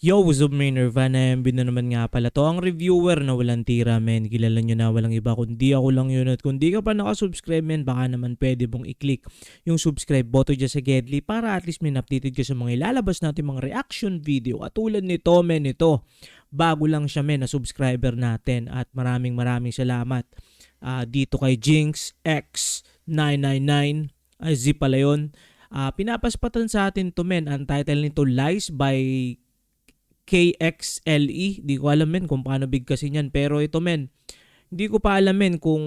Yo, what's up, may Nirvana MB na naman nga pala to. Ang reviewer na walang tira, men. Kilala nyo na walang iba kundi ako lang yun. At kung di ka pa nakasubscribe, men, baka naman pwede mong i-click yung subscribe button dyan sa Gedli para at least may updated ka sa mga ilalabas natin mga reaction video. At tulad nito, men, ito. Bago lang siya, men, na subscriber natin. At maraming salamat dito kay Jinx X999. Ay, Z pala yun. Pinapaspatan sa atin to, men. Ang title nito, Lies by KXLE. Di ko alam, men, kung paano bigkasin yan. Pero ito, men, hindi ko pa alam, men, kung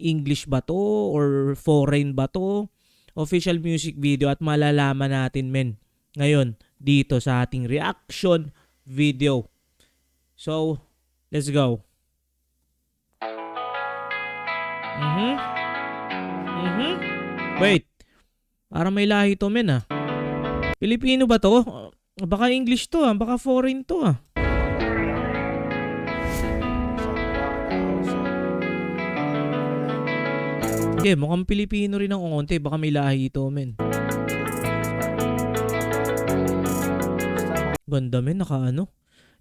English ba to or foreign ba to. Official music video at malalaman natin, men, ngayon dito sa ating reaction video. So, let's go. Wait. Para may lahi to, men, ah. Pilipino ba to? Baka English to, ah. Baka foreign to, ah. Okay, mukhang Pilipino rin ang onte. Baka may lahi ito, men. Ganda, men.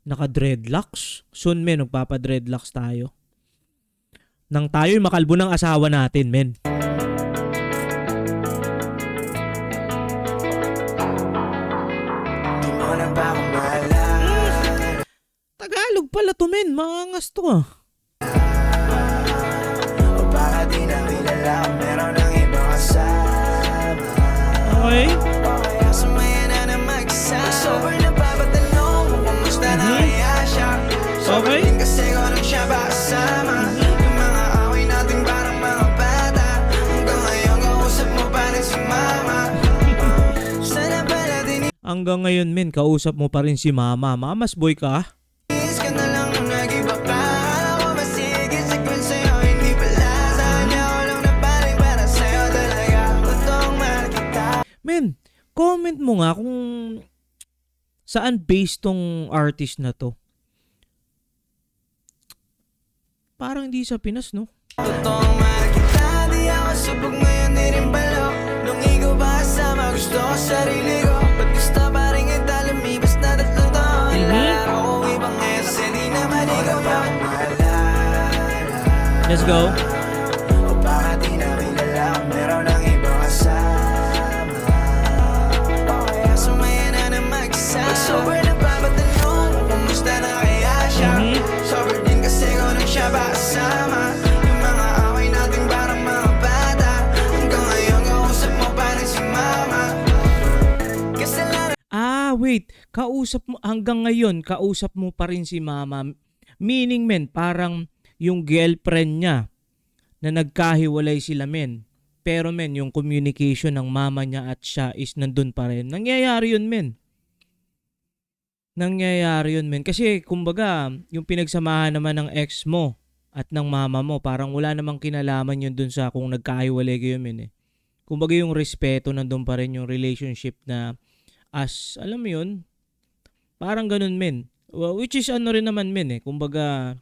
Naka dreadlocks. Soon, men, magpapa-dreadlocks tayo. Nang tayo'y makalbo ng asawa natin, men. Tagalog pala to, men. Maangas to, ah. O baka di na kilala, meron ang ibang kasama. Okay. O kaya sumaya na na mag-isa. Sober na papatanong kung kumusta na kaya siya. Sober din kasi ko nang siya ba kasama. Yung mga away natin parang mga bata. Hanggang ngayon kausap mo pa rin si mama. Sana pala din Hanggang ngayon, men, kausap mo pa rin si mama. Mamas boy ka, ah. ka na lang nung nag-iba ka. Ako masigit sa kwan sa'yo, hindi pala sa kanya ko lang napaling para sa'yo talaga. Totoong mahal kita. Men, comment mo nga kung saan based tong artist na to. Parang hindi sa Pinas, no? Totoong mahal kita. Di ako subog ngayon, di rin balo. Nung ikaw ba kasama, gusto ko sarili ko. Ba't gusto pa rin kita lumibas na tatlong taon? Ilalaro ko ibang ngayon, kasi di naman ikaw yun. Let's go. O baka di na kilala, meron ang ibang kasama. O kaya sumaya na na mag-isa. Pag sober na papatanong kung kumusta na kaya siya. Sober din kasi ko nang siya ba kasama. Yung mga away natin parang mga bata. Hanggang ngayon kausap mo pa rin si mama. Kasalanan Wait. Kausap mo, hanggang ngayon, kausap mo pa rin si mama. Meaning, men, parang yung girlfriend niya na nagkahiwalay sila, men. Pero, men, yung communication ng mama niya at siya is nandun pa rin. Nangyayari yun, men. Nangyayari yun, men. Kasi, kumbaga, yung pinagsamahan naman ng ex mo at ng mama mo, parang wala namang kinalaman yun dun sa kung nagkahiwalay kayo, men, eh. Kumbaga, yung respeto nandun pa rin, yung relationship na alam mo yun, parang ganun, men. Well, which is ano rin naman, men, eh. Kumbaga,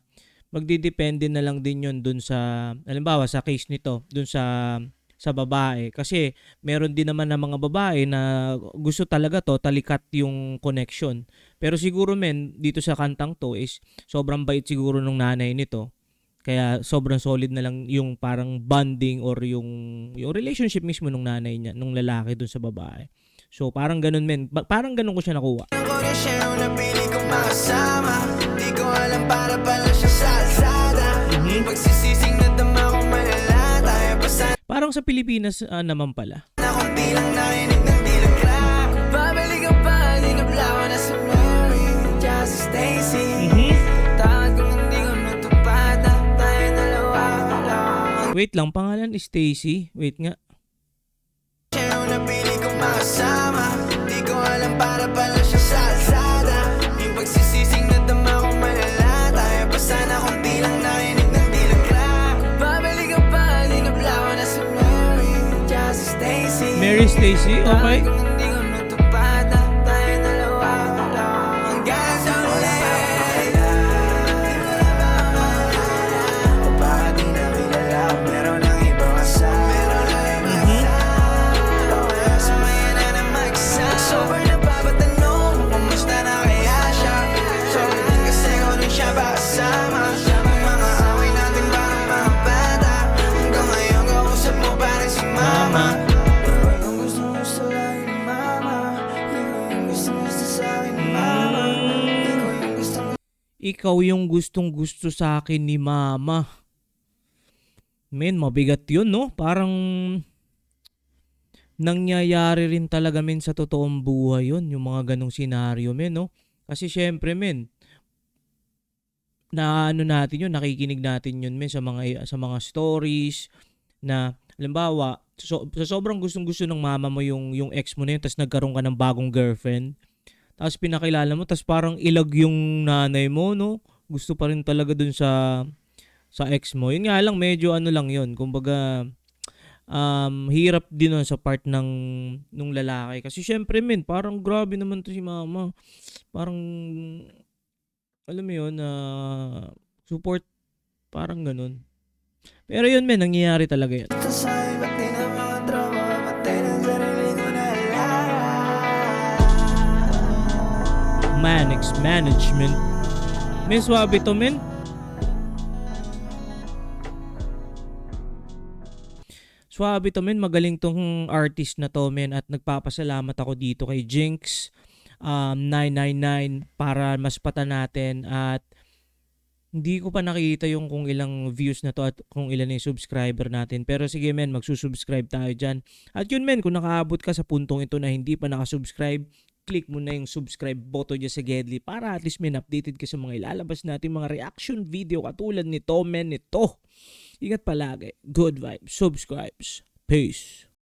magdidepende na lang din yun dun sa, halimbawa, sa case nito, dun sa babae. Kasi, meron din naman na mga babae na gusto talaga totally cut yung connection. Pero siguro, men, dito sa kantang to is, sobrang bait siguro nung nanay nito. Kaya, sobrang solid na lang yung parang bonding or yung relationship mismo nung nanay niya, nung lalaki dun sa babae. So, parang ganun, men. Parang ganun ko siya nakuha. ko na siya yung napili kong makasama. Di ko alam para pala siya sa alsada. Yung pagsisising na dama kong malala. Tayo pa sana Parang sa Pilipinas naman pala. kung di lang narinig ng dilag ka. Babalik ka pa, di nablawa na si Mary. Tsaka si Stacy. Tawad kung hindi ko natupad. Tayo dalawa lang. Wait lang, pangalan is Stacy. Wait nga. Siya yung napili kong makasama. Di ko alam para pala siya sa alsada. Yung pagsisising na dama kong malala. Tayo pa sana kung di lang narinig ng dilag ka. Babalik ka pa, di nablawa na si Mary. Tsaka si Stacy. Mary Stacy, okay. Kung hindi ko natupad, tayo dalawa lang. Hanggang sa uli. O baka di na kilala, meron ang ibang kasama. Meron ang ibang kasama. O kaya sumaya na na mag-isa. Sober na papatanong kung kumusta ikaw yung gustong gusto sa akin ni mama. Men, mabigat yun, no? Parang nangyayari rin talaga, men, sa totoong buhay yun, yung mga ganong senaryo, men, no? Kasi syempre, men, na ano natin yun, nakikinig natin yun, men, sa mga stories na, halimbawa, sa sobrang gustong-gusto ng mama mo yung ex mo na yun, tapos nagkaroon ka ng bagong girlfriend, tapos pinakilala mo, tapos parang ilag yung nanay mo, no? Gusto pa rin talaga dun sa ex mo. Yun nga lang, medyo ano lang yun. Kumbaga, hirap din nun sa part nung lalaki. Kasi syempre, men, parang grabe naman to si mama. Parang, alam mo yun, support, parang ganun. Pero yun, men, nangyayari talaga yun. Ito sa iba't di na mga trauma, matay ng sarili ko na lang. Manix management. Men, swabe to, men. Swabe to, men. Magaling tong artist na to, men. At nagpapasalamat ako dito kay Jinx 999 para mas pata natin. At hindi ko pa nakita yung kung ilang views na to at kung ilan yung subscriber natin. Pero sige, men, magsusubscribe tayo dyan. At yun, men, kung nakaabot ka sa puntong ito na hindi pa nakasubscribe, click mo na yung subscribe button dyan sa Gedli para at least, men, updated ka sa mga ilalabas natin mga reaction video katulad nito, men, nito. Ingat palagi. Good vibes. Subscribes. Peace.